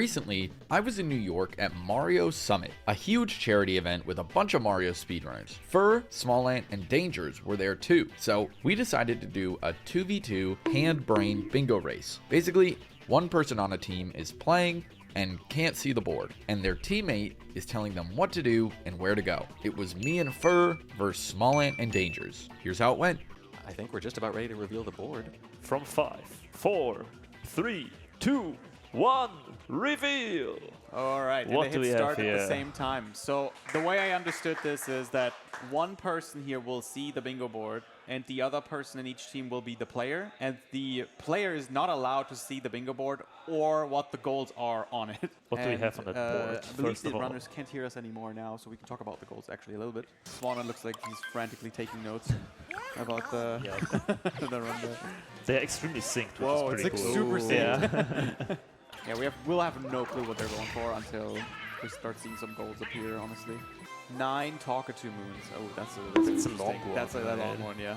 Recently, I was in New York at Mario Summit, a huge charity event with a bunch of Mario speedrunners. Fur, Smallant, and Dangers were there too, so we decided to do a 2v2 hand-brain bingo race. Basically, one person on a team is playing and can't see the board, and their teammate is telling them what to do and where to go. It was me and Fur versus Smallant and Dangers. Here's how it went. I think we're just about ready to reveal the board. From 5, 4, 3, 2, 1, reveal! All right, What and do they we hit have start at here? the same time. So the way I understood this is that one person here will see the bingo board, and the other person in each team will be the player, and the player is not allowed to see the bingo board or what the goals are on it. What do we have on that board, I believe first the of all? runners can't hear us anymore now, so we can talk about the goals actually a little bit. Swanman looks like he's frantically taking notes about the, the run there. They're extremely synced, which Whoa, is it's pretty like cool. super Yeah. Yeah, we'll have no clue what they're going for until we start seeing some goals appear, honestly. 9 Talkatoo moons. Oh, that's a long interesting. one. That's a long one, yeah.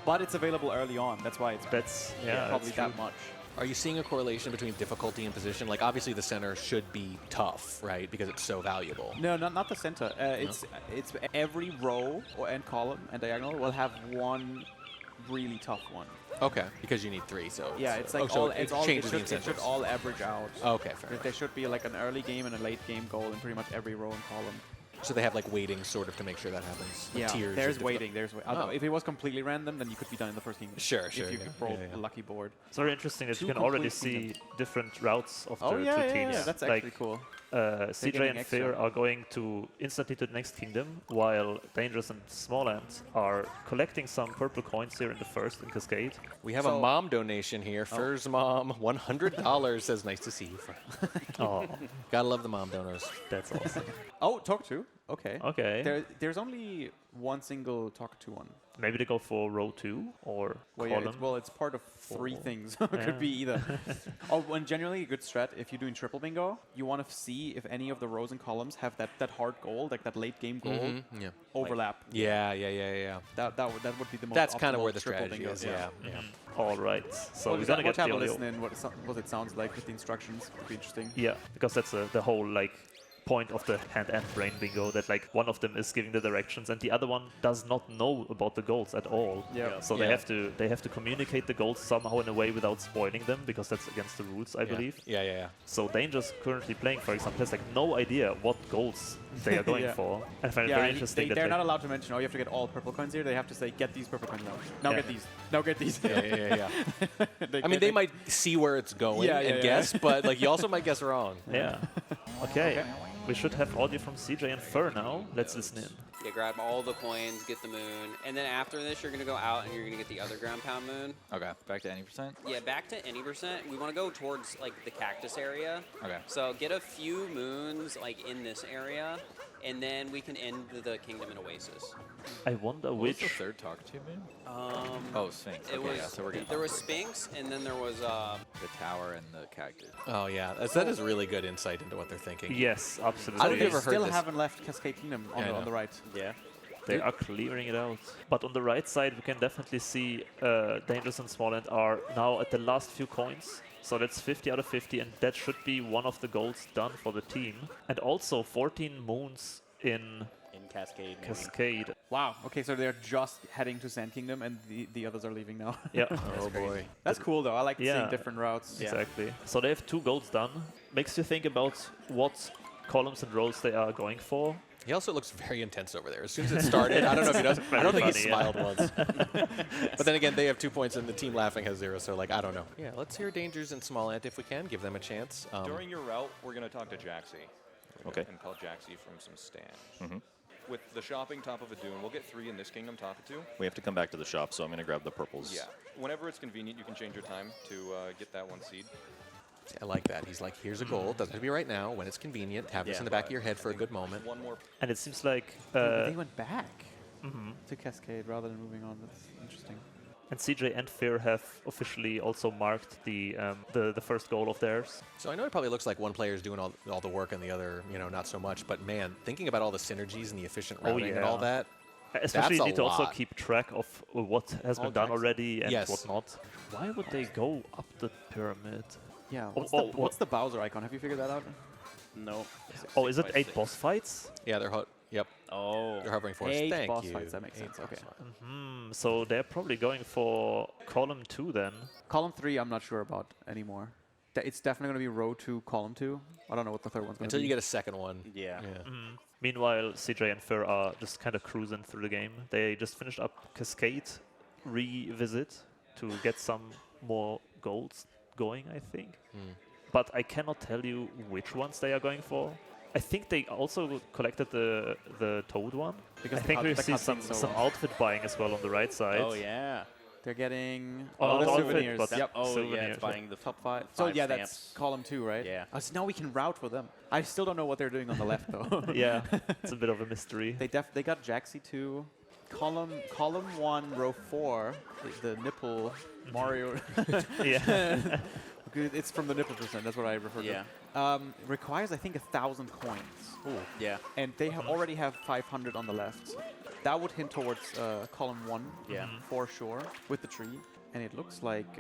But it's available early on. That's why it's probably that much. Are you seeing a correlation between difficulty and position? Like, obviously the center should be tough, right? Because it's so valuable. No, not the center. It's every row and column and diagonal will have one really tough one. Okay, because you need 3, so... Yeah, it's like it changes the it should incentives. all average out. Okay, fair enough. There should be like an early game and a late game goal in pretty much every row and column. So they have like weighting sort of to make sure that happens. Yeah, Tiers there's waiting. If it was completely random, then you could be done in the first game. Sure, If you yeah. could roll Yeah. a lucky board. It's very interesting that Two you can already complete see different routes of the Oh two yeah, teams. yeah, that's actually cool. CJ getting and extra. Fear are going to instantly to the next kingdom, while Dangerous and Smallant are collecting some purple coins here in the first in Cascade. We have a mom donation here. Fur's mom, $100 says, nice to see you. Oh, Gotta love the mom donors. that's awesome. Oh, talk to. Okay. Okay. There's only one single talk to one. Maybe they go for row 2 or Well, yeah, column. it's part of 3 Four. things. It could be either. And generally a good strat, if you're doing triple bingo, you want to see if any of the rows and columns have that hard goal, like that late game goal, Yeah. overlap. Yeah. That would be the most That's kind of optimal where the triple strategy bingo, is. Yeah. All right. So Well, we're gonna let's get have the a audio. listen in what it sounds like with the instructions. Would be interesting. Yeah, because that's the whole like point of the hand and brain bingo, that like one of them is giving the directions and the other one does not know about the goals at all. Yeah. So they have to communicate the goals somehow in a way without spoiling them, because that's against the rules, I believe. Yeah. So Danger's currently playing, for example, has like no idea what goals they are going Yeah. for. I find it very interesting that they're like, not allowed to mention, oh, you have to get all purple coins here. They have to say, get these purple coins now. Now Yeah. get these. Now get these. Yeah. I mean, they might see where it's going and guess, but like you also might guess wrong. Yeah. Okay. We should have audio from CJ and Fur now. Let's listen in. Yeah, grab all the coins, get the moon, and then after this, you're going to go out and you're going to get the other ground pound moon. Okay, back to any percent? Yeah, back to any percent. We want to go towards, like, the cactus area. Okay. So get a few moons, like, in this area, and then we can end the kingdom in Oasis. I wonder What was the which... third talk to moon? Um, Oh, Sphinx. it Okay, was, yeah, so we're getting there was Sphinx, and then there was, the tower and the cactus. Oh yeah, that is really good insight into what they're thinking. Yes, absolutely. I don't They ever heard still this. haven't left Cascade Kingdom on the right. yeah. They are clearing it out. But on the right side, we can definitely see Dangerous and Smallant are now at the last few coins. So that's 50 out of 50, and that should be one of the goals done for the team. And also 14 moons in Cascade. maybe. Cascade. Wow. Okay, so they're just heading to Sand Kingdom, and the others are leaving now. Yeah, Oh boy. That's cool, though. I like Yeah. seeing different routes. exactly. So they have 2 goals done. Makes you think about what columns and rows they are going for. He also looks very intense over there. As soon as it started, I don't know if he does. I don't think he Funny, yeah. smiled once. But then again, they have 2 points and the team laughing has 0, so like, I don't know. Yeah, let's hear Dangers and Smallant if we can. Give them a chance. During your route, we're going to talk to Jaxie. Okay. And call Jaxie from some stands. With the shopping top of a dune, we'll get 3 in this kingdom, Talkatoo. We have to come back to the shop, so I'm going to grab the purples. Yeah. Whenever it's convenient, you can change your time to get that 1 seed. I like that. He's like, here's a goal. Doesn't have to be right now. When it's convenient, have this in the back of your head for a good moment. One more. And it seems like... They went back to Cascade rather than moving on. That's interesting. And CJ and Fear have officially also marked the first goal of theirs. So I know it probably looks like one player is doing all the work and the other, not so much. But man, thinking about all the synergies and the efficient routing and all that, Especially that's you need a to also lot. keep track of what has been done already and Yes. whatnot. Why would they go up the pyramid? Yeah. oh, What's the Bowser icon? Have you figured that out? No. Oh, is it 8 boss fights? Yeah, they're Yep, Oh. they're hovering force. 8 Thank boss you. fights. That makes 8 sense. boss Okay. fights. So they're probably going for column 2 then. Column 3, I'm not sure about anymore. It's definitely going to be row 2, column 2. I don't know what the third one's going to Until be. you get a second one. Yeah. Meanwhile, CJ and Fur are just kind of cruising through the game. They just finished up Cascade Revisit to get some more goals going, I think. But I cannot tell you which ones they are going for. I think they also collected the Toad one. Because I the think we the see some cutscene's so long. outfit buying as well on the right side. Oh, yeah. They're getting Oh, all the not outfit, souvenirs. but Yep. Oh, yeah, souvenirs. it's buying the Top 5. So yeah, that's stamps. column 2, right? Yeah. Oh, so now we can route for them. I still don't know what they're doing on the left though. Yeah, it's a bit of a mystery. They got Jaxi 2. Column 1, row 4, the nipple Mario. Yeah. It's from the nipple percent. That's what I refer Yeah. to. Requires I think 1,000 coins. Yeah. And they already have 500 on the left. That would hint towards column 1 Yeah. for sure with the tree. And it looks like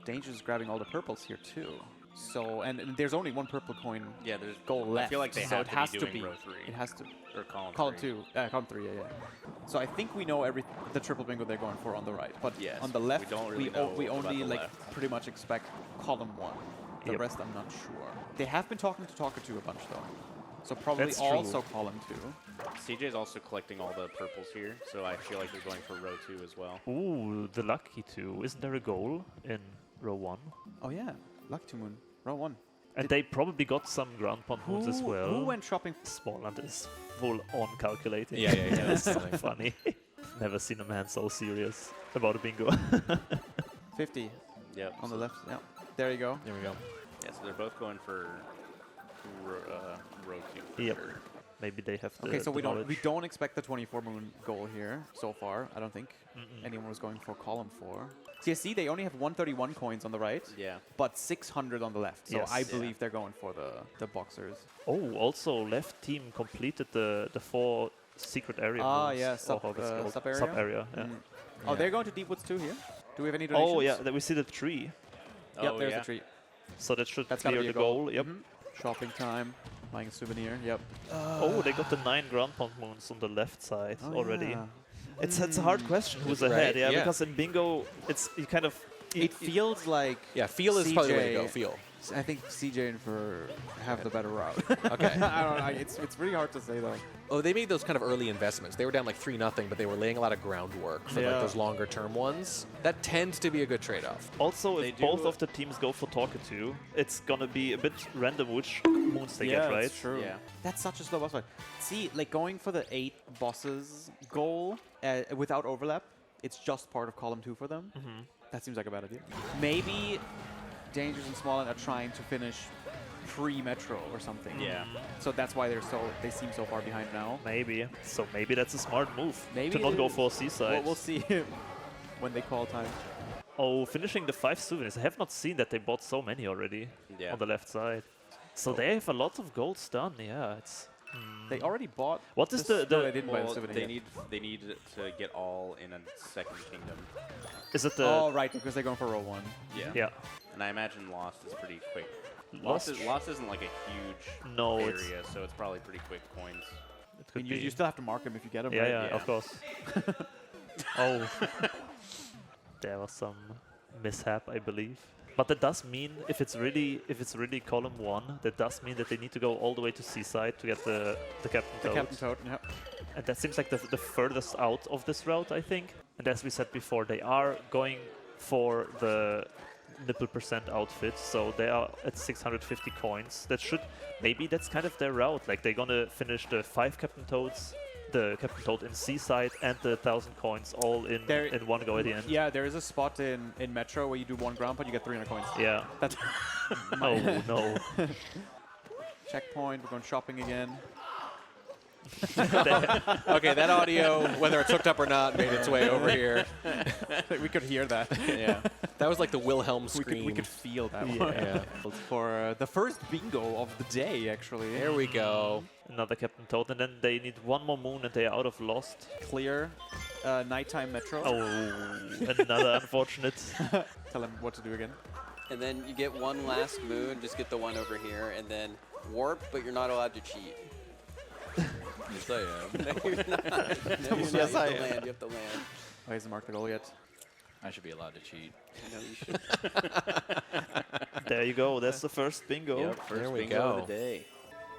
Danger's is grabbing all the purples here too. So and there's only one purple coin Yeah, there's goal left. I feel like they so have it has to to be be doing row 3. It has to. Or column Column 3. 2, column 3, yeah. So I think we know the triple bingo they're going for on the right, but Yes, on the we left, don't really know we about only the like left. pretty much expect column 1. The Yep. rest I'm not sure. They have been talking to Talkatu a bunch though, so probably That's true. also column 2. CJ's also collecting all the purples here, so I feel like they're going for row 2 as well. Ooh, the lucky 2. Isn't there a goal in row 1? Oh yeah, Lucky to Moon, row 1. And they probably got some ground pound moves as well. Who went shopping? Smallland is full on calculating. Yeah, yeah, yeah. That's so funny. Never seen a man so serious about a bingo. 50 Yep. on the left. Yeah, there you go. There we go. Yeah, so they're both going for row 2 for Yep. sure. Maybe they have the Okay, so the we knowledge. don't expect the 24 moon goal here so far. I don't think anyone was going for column 4. CSC, they only have 131 coins on the right, Yeah. but 600 on the left. So Yes. I Yeah. believe they're going for the boxers. Oh, also left team completed the 4 secret area Ah, moves, yeah, or sub, how it's called. sub area. Sub-area, yeah. Mm. Oh, they're going to Deep Woods too here? Do we have any donations? Oh, yeah, we see the tree. Yep, Oh, there's yeah. the tree. So that should That's gotta clear be a the goal. Yep. Mhm. Shopping time, buying a souvenir, yep. Oh, they got the 9 ground pound moons on the left side Oh, already. yeah. It's a hard question who's Right, ahead, yeah, yeah. because in bingo, it's you kind of... It feels like Yeah, feel is probably the way to go. CJ Feel. I think CJ and Fur have the better route. Okay. I don't know. It's really hard to say though. Oh, they made those kind of early investments. They were down like 3-0, but they were laying a lot of groundwork for like Yeah. those longer term ones. That tends to be a good trade-off. Also, They if do- both of the teams go for Talkatu, it's gonna be a bit random which moons they get, right? That's true. Yeah. That's such a slow boss fight. See, like going for the 8 bosses goal without overlap, it's just part of column 2 for them. That seems like a bad idea. Maybe Dangers and Smallland are trying to finish pre-Metro or something. Yeah. So that's why they seem so far behind now. Maybe. So maybe that's a smart move Maybe to not it go is. for Seaside. We'll see when they call time. Oh, finishing the 5 souvenirs. I have not seen that they bought so many already Yeah. on the left side. So they have a lot of golds done. Yeah, it's. They already bought. What is this- the- No, they didn't buy the Well, souvenir they yet. need to get all in a second kingdom. Is it the? Oh, right, because they're going for row 1. Yeah. Yeah. And I imagine Lost is pretty quick. Lost. Lost isn't like a huge No, it's. area, so it's probably pretty quick coins. It I could mean, be. you still have to mark them if you get them, Yeah, right? yeah, Yeah. of course. Oh. There was some mishap, I believe. But that does mean if it's really column 1, that does mean that they need to go all the way to Seaside to get the Captain The Toad. Captain Toad, yeah. And that seems like the furthest out of this route, I think. And as we said before, they are going for the nipple percent outfit, so they are at 650 coins. That should, maybe that's kind of their route. Like they're gonna finish the 5 Captain Toads, the Captain Toad in Seaside, and the 1,000 coins all in one go at the end. Yeah, there is a spot in Metro where you do 1 ground, but you get 300 coins. Yeah. That's Oh no. checkpoint. We're going shopping again. Okay, that audio, whether it's hooked up or not, made its way over here. We could hear that. Yeah. That was like the Wilhelm we scream. could feel that Yeah. one. Yeah. For the first bingo of the day, actually. There we go. Another Captain Toad, and then they need 1 more moon, and they are out of Lost. Clear. Nighttime Metro. Oh, another unfortunate. Tell them what to do again. And then you get one last moon, just get the one over here, and then warp, but you're not allowed to cheat. Yes, I am. No, you're not. No, you're not. Yes, I You am. have to land. You have to land. Oh, he hasn't marked the goal yet. I should be allowed to cheat. No, you should. There you go. That's the first bingo. Yep, first There we bingo go. of the day.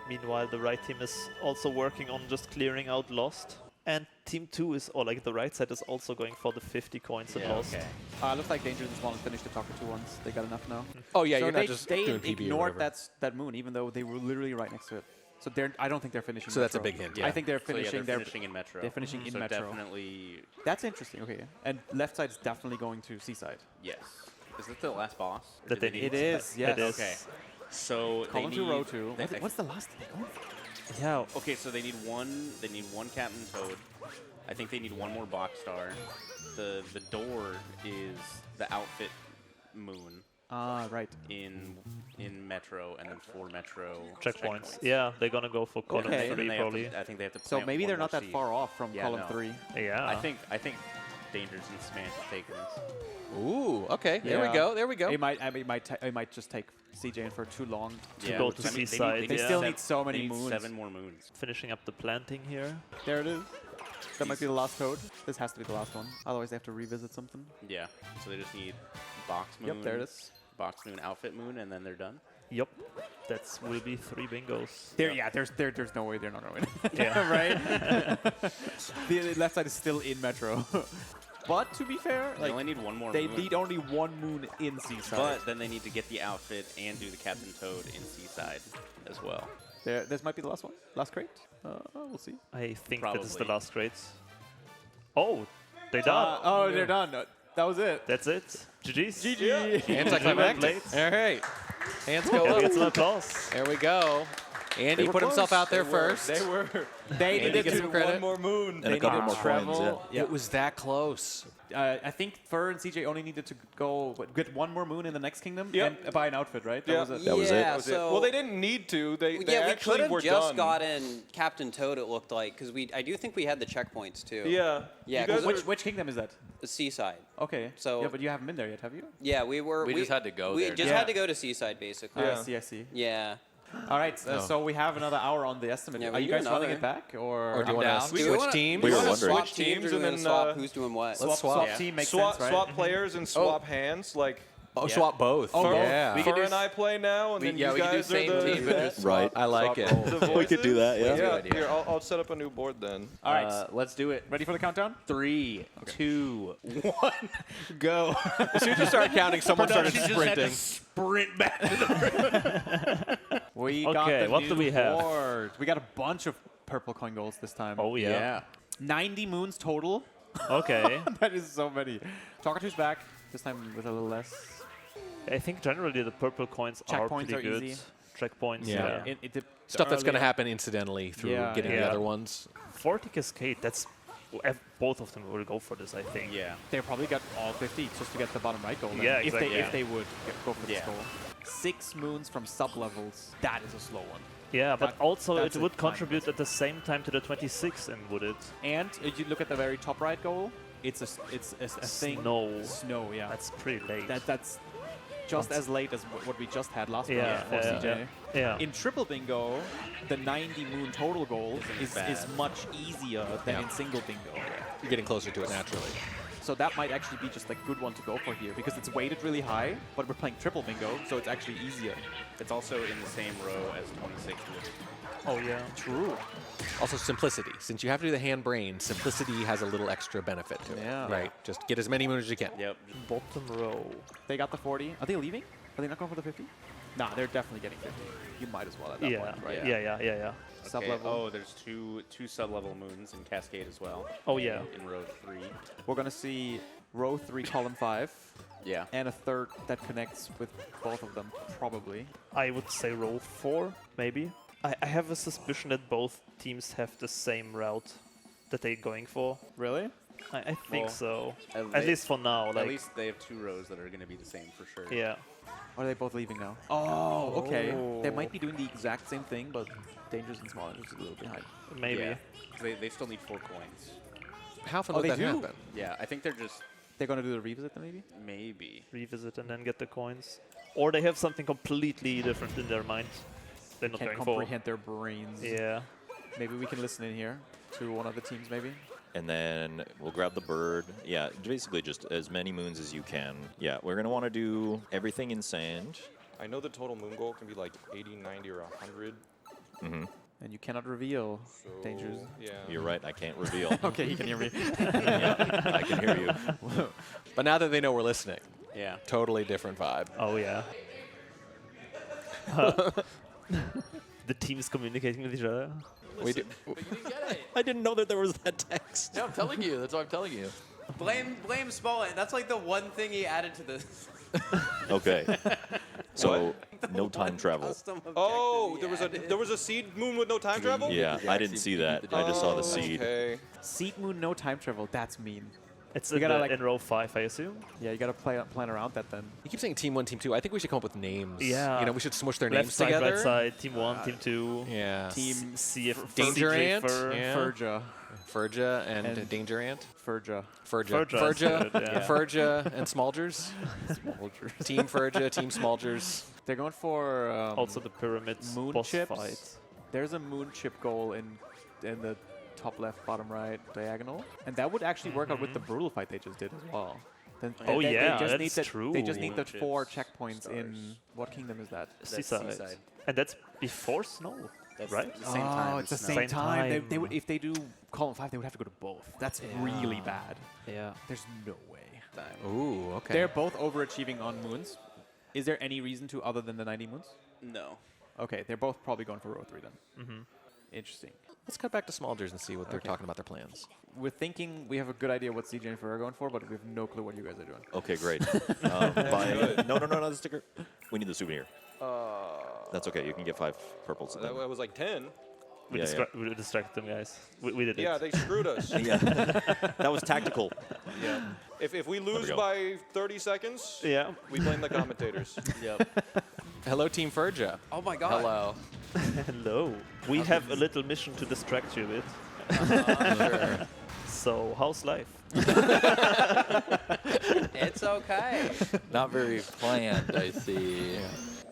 Meanwhile, the right team is also working on just clearing out Lost. And team 2 is, or like the right side is also going for the 50 coins in Yeah, Lost. okay. Looks like Dangerous and Small has finished the Talker 2 ones. They got enough now. Oh yeah, so you're they, not just they doing PB or ignored whatever. that moon, even though they were literally right next to it. So I don't think they're finishing. So that's a Metro. big hint, I yeah. think they're So yeah, finishing. they're finishing in Metro. They're finishing in so Metro. definitely, That's interesting. Okay, and left side is definitely going to Seaside. yes. Is it the last boss? Or That did they they need need It is. Yes. It is. Okay. So they Column need 2, row 2. they- What's the last thing they're going for? Yeah. Okay, so they need one. They need one Captain Toad. I think they need one more box star. The door is the outfit moon Right. in Metro, and then 4 Metro Checkpoints. Yeah, they're gonna go for column Okay. And then 3 they have probably. to, I think they have to. So plant maybe one they're more not that seed. far off from Yeah, column no. 3. Yeah. I think Dangers and Smash have taken this. Ooh, okay. There we Yeah. go. There we go. It might just take CJ in for too long. To go to I mean, Seaside, They yeah. still need so many they need moons. 7 more moons. Finishing up the planting here. There it is. That might be the last code. This has to be the last one. Otherwise, they have to revisit something. Yeah. So they just need box moon. Yep, there it is. Box moon, outfit moon, and then they're done. Yup. That will be 3 bingos. There's no way they're not going to win. Yeah. right? The left side is still in Metro. But to be fair, They like only need one more they moon. need only one moon in Seaside. But then they need to get the outfit and do the Captain Toad in Seaside as well. This might be the last one. Last crate. We'll see. I think that is the Probably. last grade. Oh, they done. They're done. That was it. That's it. GG's. GG. Anticlimactic. All right. Hands go Can we up. get some applause? There we go. Andy were put himself close. out there first. They were. They Andy needed gets to some credit. One more moon. And a couple more travel. coins, Yeah. It was that close. I think Fur and CJ only needed to get one more moon in the next kingdom Yep. and buy an outfit, right? Yeah. Was it. That was it. Yeah, That Was it. so Well, they didn't need to. They yeah, we actually could were have just done. gotten Captain Toad. It looked like because I do think we had the checkpoints too. Yeah. Yeah, You guys 'cause are- Which kingdom is that? The Seaside. Okay. So- yeah, but you haven't been there yet, have you? Yeah, we just had to go We there. just Yeah. had to go to Seaside basically. Yeah. I see. Yeah. All right, so we have another hour on the estimate. Yeah, Are we you do guys running another. it back, or Or do you I'm want down? to Do we switch wanna- teams? We were wanna wondering. swap Switch teams, teams or do we and wanna then, swap who's doing what? swap Yeah. team makes swap sense, right? swap players and swap hands. Like Oh, swap both. Oh, yeah. we could Fur do and I play now, and We- then yeah, you we could do guys same are the team, but just Right. I like swap it. the We could do that, yeah. Yeah. Good idea. Here, I'll set up a new board then. All right, Let's do it. ready for the countdown? 3, 2, 1, Go. As soon as you started counting, someone started sprinting. sprint back to the We got Okay, the what do new we have? board. We got a bunch of purple coin goals this time. Oh, yeah. 90 moons total. Okay. That is so many. Talker 2's back, this time with a little less. I think generally the purple coins are Checkpoints pretty are good. easy. Checkpoints, Yeah. yeah. Stuff that's going to earlier- happen incidentally through Yeah, getting yeah. the other ones. 40 Cascade, that's... Both of them will go for this, I think. Yeah. They probably got all 50 just to get the bottom right goal. then, Yeah, if exactly. they if they would go for this Yeah. goal. 6 moons from sub levels. That is a slow one. Yeah, but That- also that's it a would fine contribute at the same time to the 26, and would it? And if you look at the very top right goal, it's a thing. Snow. Snow, yeah. That's pretty late. That's just as late as what we just had last Yeah, round for yeah, CJ. yeah. In triple bingo, the 90 moon total goal is much easier than Yeah. in single bingo. You're getting closer to it naturally. So that might actually be just a good one to go for here because it's weighted really high, but we're playing triple bingo, so it's actually easier. It's also in the same row as 26 would. Oh, yeah. True. Also, simplicity. Since you have to do the hand brain, simplicity has a little extra benefit to it. Yeah. Right? Just get as many moons as you can. Yep. Bottom row. They got the 40. Are they leaving? Are they not going for the 50? Nah, they're definitely getting 50. You might as well at that Yeah. point, right? Yeah. Sub Okay, level. Oh, there's two sub-level moons in Cascade as well. Oh, yeah. In row 3. We're going to see row 3, column 5, Yeah. and a third that connects with both of them, probably. I would say row 4, maybe. I have a suspicion that both teams have the same route that they're going for. Really? I think Well, so. at At le- least for now. At Like, least they have 2 rows that are going to be the same for sure. yeah. Or are they both leaving now? Oh, okay. They might be doing the exact same thing, but Dangerous and Small are just a little behind. Maybe. Yeah. 'Cause they still need 4 coins. How often Oh, would they that do? happen? Yeah, I think they're just They're going to do the revisit then, maybe? maybe. Revisit and then get the coins. Or they have something completely different in their mind. They're not Can't going comprehend their brains. for. Yeah. Maybe we can listen in here to one of the teams, maybe. And then we'll grab the bird. Yeah, basically just as many moons as you can. Yeah, we're going to want to do everything in sand. I know the total moon goal can be like 80, 90, or 100. Mm-hmm. And you cannot reveal So, dangers. Yeah. You're right, I can't reveal. Okay, you can hear me. Yeah, I can hear you. But now that they know we're listening, Yeah. totally different vibe. Oh, yeah. The teams communicating with each other. We do. But you didn't get it. I didn't know that there was that text. Yeah, I'm telling you. That's what I'm telling you. Blame Smollett. That's like the one thing he added to this. Okay. So, no time travel. Custom Oh, objective he there was a seed moon with no time travel? Yeah, I didn't see that. I just saw the seed. Okay. Seed Moon, no time travel. That's mean. It's You in, gotta, the, like- in row 5, I assume. Yeah, you gotta plan around that then. You keep saying Team 1, Team 2. I think we should come up with names. Yeah. You know, we should smush their Left names side, together. right side, team 1, team 2. Yeah. Team CF Danger CJ Ant, Fur. yeah. Furja. Furja and, And- Danger Ant. Furja. Furja. Furja is Furja. good, yeah. Furja and Smolders. Team Furja, Team Smolders. They're going for Also the pyramids moon boss chips. fight. There's a moon chip goal in the top left, bottom right diagonal, and that would actually work out with the brutal fight they just did as well. Then Oh, yeah, they just need that's the, true. They just need the Moon 4 chips, checkpoints in what kingdom is that? Seaside. Seaside. And that's before snow, That's right? the same time. Oh, it's the as Snow. same Same time. They time. would, if they do column 5, they would have to go to both. That's really bad. Yeah. There's no way. Ooh, okay. They're both overachieving on moons. Is there any reason to other than the 90 moons? No. Okay, they're both probably going for row 3 then. Mm-hmm. Interesting. Let's cut back to Smolders and see what they're Okay. talking about their plans. We're thinking we have a good idea what CJ and Fur are going for, but we have no clue what you guys are doing. Okay, great. No, the sticker. We need the souvenir. That's okay. You can get 5 purples. That was like 10. We, Yeah, we distracted them, guys. We did Yeah, it. they screwed us. Yeah, that was tactical. Yeah. If we lose go. by 30 seconds, Yeah. we blame the commentators. Yep. Hello, Team Furja. Oh my God. Hello. Hello. We have a little mission to distract you with. Sure. So, how's life? It's okay. Not very planned, I see.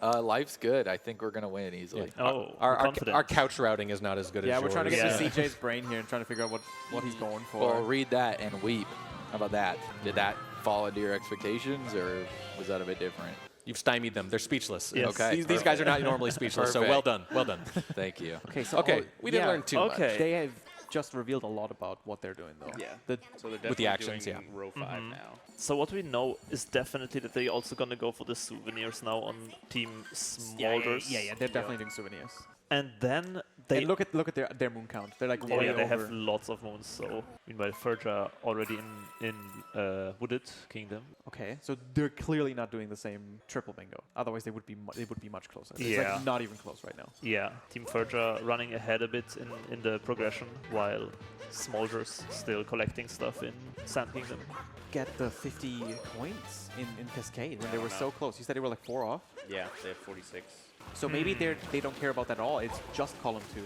Life's good. I think we're going to win easily. Oh, Our confident. couch routing is not as good Yeah, as we're trying to get Yeah. into CJ's brain here and trying to figure out what he's going for. Well, read that and weep. How about that? Did that fall into your expectations, or was that a bit different? You've stymied them. They're speechless. Yes. Okay. These guys are not normally speechless, so well done. Well done. Thank you. okay, so Okay, we didn't yeah, learn too much. Okay. They have just revealed a lot about what they're doing, though. Yeah. The, So they're With the definitely actions, doing yeah. row 5 now. So what we know is definitely that they're also going to go for the souvenirs now on Team Smolders. yeah, they're definitely doing souvenirs. And then they... And look at their moon count. They're like Oh way yeah, they over. have lots of moons. So meanwhile, Furja already in Wooded Kingdom. Okay, so they're clearly not doing the same triple bingo. Otherwise, they would be much closer. It's Yeah. like not even close right now. Yeah, Team Furja running ahead a bit in the progression, while Smolders still collecting stuff in Sand Kingdom. Get the 50 points in Cascade when they were so close. You said they were like 4 off. Yeah, they have 46. So maybe they don't care about that at all. It's just column 2.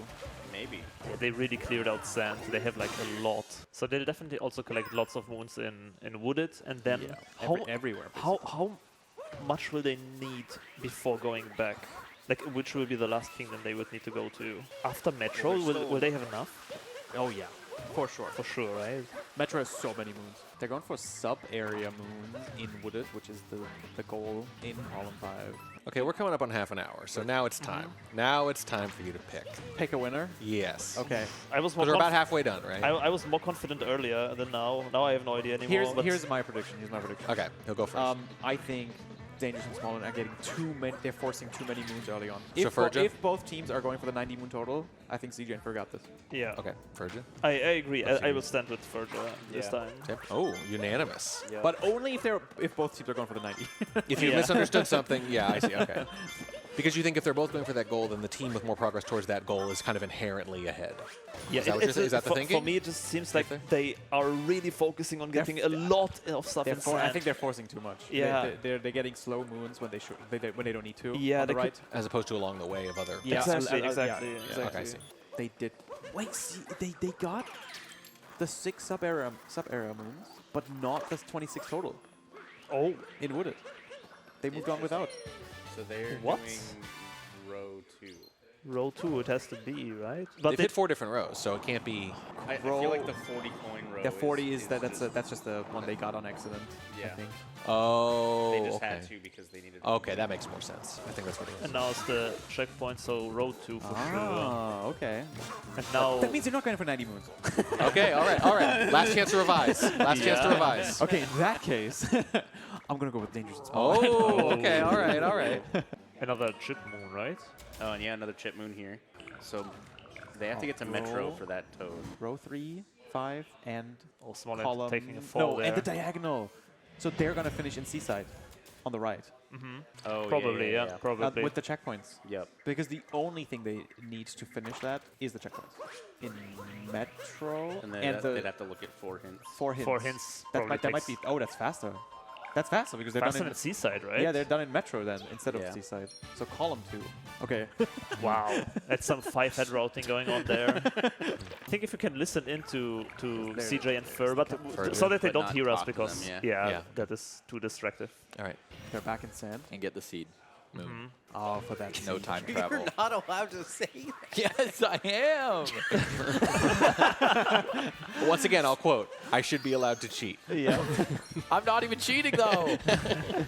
Maybe. Yeah, they really cleared out sand. They have like a lot. So they'll definitely also collect lots of moons in Wooded. And then Everywhere. how much will they need before going back? Like, which will be the last kingdom they would need to go to? After Metro, will they have enough? Oh yeah, for sure. For sure, right? Metro has so many moons. They're going for sub-area moons in Wooded, which is the goal in column 5. Okay, we're coming up on half an hour, so now it's time. Now it's time for you to pick. Pick a winner. Yes. Okay. I was more Because we're about halfway done, right? I was more confident earlier than now. Now I have no idea anymore. but Here's my prediction. Okay, he'll go first. I think Dangerous and Small are getting too many. They're forcing too many moons early on. So Furja? If both teams are going for the 90 moon total, I think CJ and Fur got this. yeah. Okay, Furja. I agree. I will stand with Furja this Yeah. time. Tim? Oh, unanimous. Yeah. But only if both teams are going for the 90. If you Yeah. misunderstood something, yeah, I see. Okay. Because you think if they're both going for that goal, then the team with more progress towards that goal is kind of inherently ahead. Yeah, Is that what you're saying? Is that the for thinking? me, it just seems like they are really focusing on getting a lot of stuff in I sand. think they're forcing too much. Yeah. They're getting slow moons when they don't need to. Yeah, on the they could- right. As opposed to along the way of other. Yeah, Exactly, yeah. exactly. Yeah, okay, I see. They did. Wait, see, they got the 6 sub-area moons, but not the 26 total Oh, in Wooded. They moved on without. So they're What? doing row 2. Row 2 it has to be, right? But But they've hit 4 different rows, so it can't be. I feel like the 40 coin row. The 40 is that's just the one they got on accident. I Yeah. think. Oh, They just okay. had to because they needed. Okay, that makes more sense. I think that's what it is. and now it's the checkpoint, so row 2 for sure. Ah, okay. And now That means you're not going for 90 moons. Okay, all right. Last chance to revise. Last chance to Yeah. revise. Okay, in that case, I'm going to go with Dangerous and Small. Oh, okay, all right. another chip moon, right? Oh, and yeah, another chip moon here. So they have to get to Metro row. for that toad. Row 3, 5, and Or small column. taking a fall no, there. and the diagonal. So they're going to finish in Seaside on the right. Oh, Probably, yeah, probably. With the checkpoints. Yep. Because the only thing they need to finish that is the checkpoints. In Metro And and they'd the have to look at 4 hints. 4 hints. 4 hints That probably might be. takes Oh, that's faster. That's faster because they're faster done than in. Seaside, right? Yeah, they're done in Metro then instead of Yeah. Seaside. So column 2. Okay. Wow, that's some 5-head routing going on there. I think if you can listen into CJ and Fur, but so that they But don't not hear us talk to because them, Yeah. that is too distractive. All right. They're back in sand. And get the seed. Moon. Oh, for that. No time travel. You're not allowed to say that. Yes, I am. Once again, I'll quote: "I should be allowed to cheat." Yeah. I'm not even cheating though.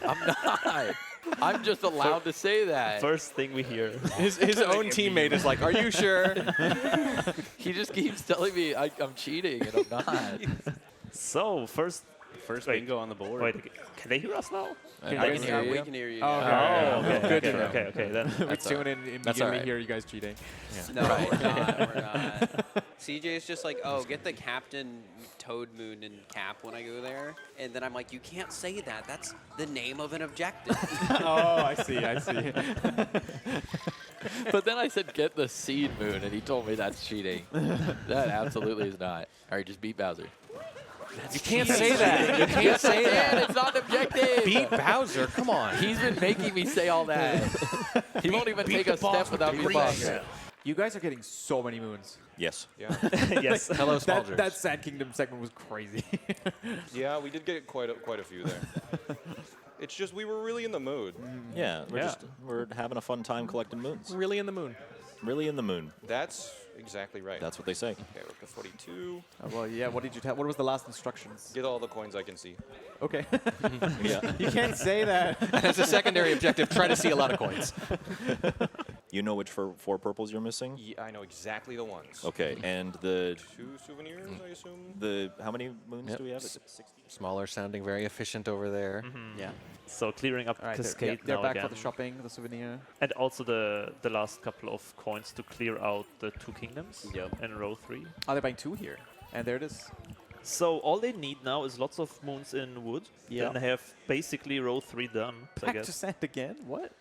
I'm not. I'm just allowed to say that. First thing we hear. His own teammate is like, "Are you sure?" He just keeps telling me I'm cheating and I'm not. So first, First Wait. bingo on the board. wait, can they hear us now? I I can can hear We you. can hear you. Oh, yeah. Oh, okay, Good to okay, know. okay, then. We That's tune all in That's immediately all right. hear you guys cheating. No, we're not. We're not. CJ's just like, oh, get the Captain Toad Moon and Cap when I go there. And then I'm like, you can't say that. That's the name of an objective. Oh, I see. But then I said get the seed moon, and he told me that's cheating. That absolutely is not. All right, just beat Bowser. You can't say that. You can't say Man, that. it's not objective. Beat Bowser. Come on. He's been making me say all that. He won't even take a step without me saying it. You guys are getting so many moons. Yes. Yeah. Yes. Hello, Small That Sand Kingdom segment was crazy. Yeah, we did get quite a few there. It's just we were really in the mood. Yeah. Yeah. We're having a fun time collecting moons. Really in the moon. Really in the moon. That's exactly right. That's what they say. Okay, we're up to 42. Well, yeah. What did you tell? What was the last instructions? Get all the coins I can see. Okay. Yeah. You can't say that. As a secondary objective, try to see a lot of coins. You know which four purples you're missing? Yeah, I know exactly the ones. Okay, and the 2 souvenirs, I assume. how many moons Yep. do we have? Is it 60? Smaller sounding, very efficient over there. Yeah. So clearing up All right, Cascade they're now back again. for the shopping, the souvenir. And also the last couple of coins to clear out the 2 kingdoms Yep. in row 3. Oh, they're buying 2 here. And there it is. So all they need now is lots of moons in wood. Yeah. Then they have basically row 3 done, I Back guess. to sand again? What?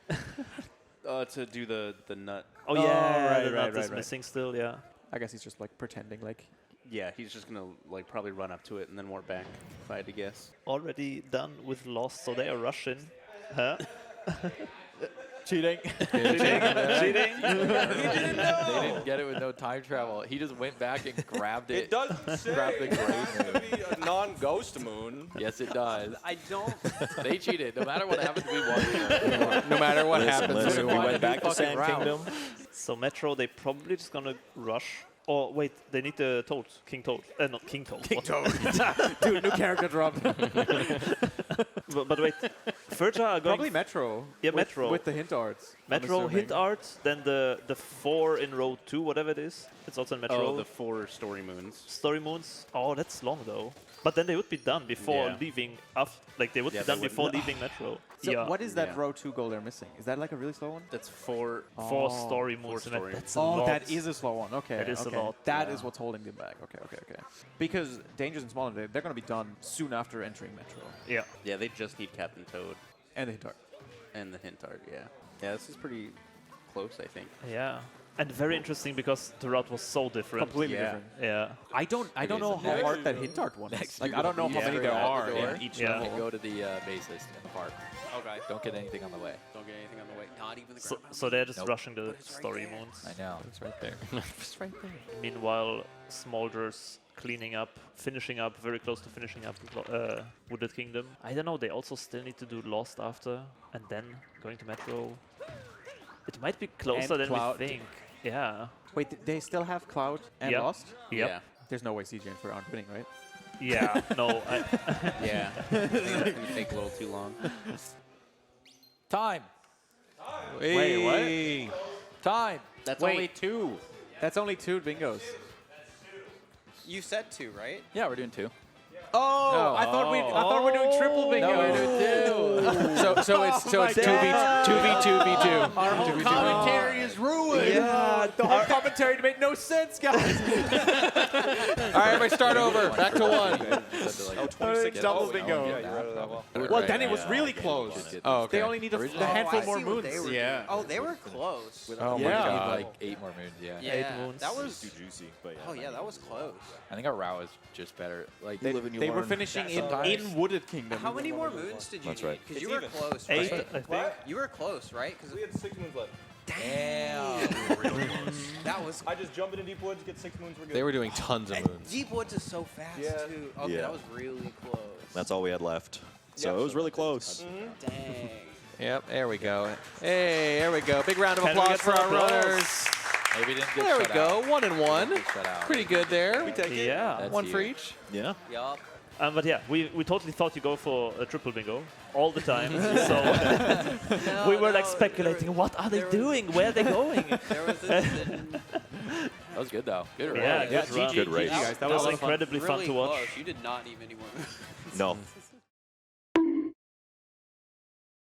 To do the nut. Oh Oh, yeah, right, the right, nut is right. missing still, yeah. I guess he's just like pretending like. Yeah, he's just gonna like probably run up to it and then warp back, if I had to guess. Already done with Lost, so they are rushing. Huh? Cheating. Cheating? Cheating? They didn't get it with no time travel. He just went back and grabbed it. It does say Grab the it's grade going to be a non-ghost moon. Yes, it does. I don't. They cheated. No matter what happens, we won. No matter what happens, Listen, we Why went did back we to fucking Sand route? Kingdom. So Metro, they probably just gonna rush. Oh wait, they need the Toad, King Toad. Not King Toad. King Toad. Dude, new character drop. but wait, Ferja are going. Probably Metro. Yeah, with, Metro. With the hint arts. I'm Metro assuming. hint art, then the 4 in row 2, whatever it is. It's also in Metro. Oh, the 4 story moons. Story moons. Oh, that's long though. But then they would be done before Yeah. leaving. Like they would Yeah, be they done would before not. leaving Metro. So yeah. what is that Yeah. row 2 goal they're missing? Is that like a really slow one? That's 4. 4 Oh. story moons. in it. story. That's a Oh, lot. that is a slow one. Okay. That is a okay. lot, That yeah. is what's holding them back. Okay. Because Dangers and Small, they're going to be done soon after entering Metro. Yeah. Yeah, they just need Captain Toad And the hint art. and the hint art. Yeah. Yeah, this is pretty close, I think. Yeah. And very interesting because the route was so different. Completely Yeah. different. Yeah. I don't know how next- hard that hint art one is. Next Like you I don't know how go many straight there out the are door in each Yeah. And level. go to the bassist in the park. Okay. Don't get anything on the way. Don't get anything on the way. Not even the So, ground. so they're just Nope. rushing the it's right story there. moons. I know. It's right there. It's right there. Meanwhile, Smolders cleaning up, finishing up, very close to finishing up Wooded Kingdom. I don't know, they also still need to do Lost after, and then going to Metro. It might be closer And than Cloud. we think. Yeah. Wait, they still have Cloud and Yep. Lost? Yep. Yeah. There's no way CJ and Fur aren't winning, right? Yeah. No. Yeah. It's going to take a little too long. Time. Wait, Time. That's Wait. only 2. That's only 2 bingos. You said 2, right? Yeah, we're doing 2. Oh, I thought we're doing triple bingo. No, we're doing 2. So it's 2v2v2. Our whole commentary is ruined. Yeah, the whole commentary made no sense, guys. All right, everybody start over. Back to 1. Oh, 26 double oh, bingo. Yeah, you read it that well. Well, then it was really close. Oh, okay. They only need a Originally- handful I more see what moons. they were Yeah. doing. Oh, they were close. Oh my Yeah. god. Like 8 more moons, yeah. Yeah, moons. that It's was. too juicy, but yeah. Oh yeah, that was close. I think our route is just better. Like They, live and you they were learn. finishing Sometimes. in Wooded Kingdom. How many more moons did you That's need? right. Because It's you were even. close, 8, right? I think. You were close, right? Because We had 6 moons left. that was. I just jump into Deep Woods, get 6 moons, we're good. They were doing tons of moons. Deep Woods is so fast Yeah. too. Okay, Yeah. that was really close. That's all we had left. So Yep. it was really close. Dang. Yep, there we go. Hey, there we go. Big round of Can we applause get for some our applause? runners. Maybe didn't get There we shut go. out. 1 and 1. Get shut out. Pretty good there. Yeah. That's 1 for you. each. Yeah. Yup. But yeah, we totally thought you go for a triple bingo all the time. So No, we were no, like speculating, what are they there was- doing? Where are they going? There was this That was good though. Good Yeah, run. good run. Good race. guys, that That was was incredibly fun really to watch. close. You did not need any more moves. No.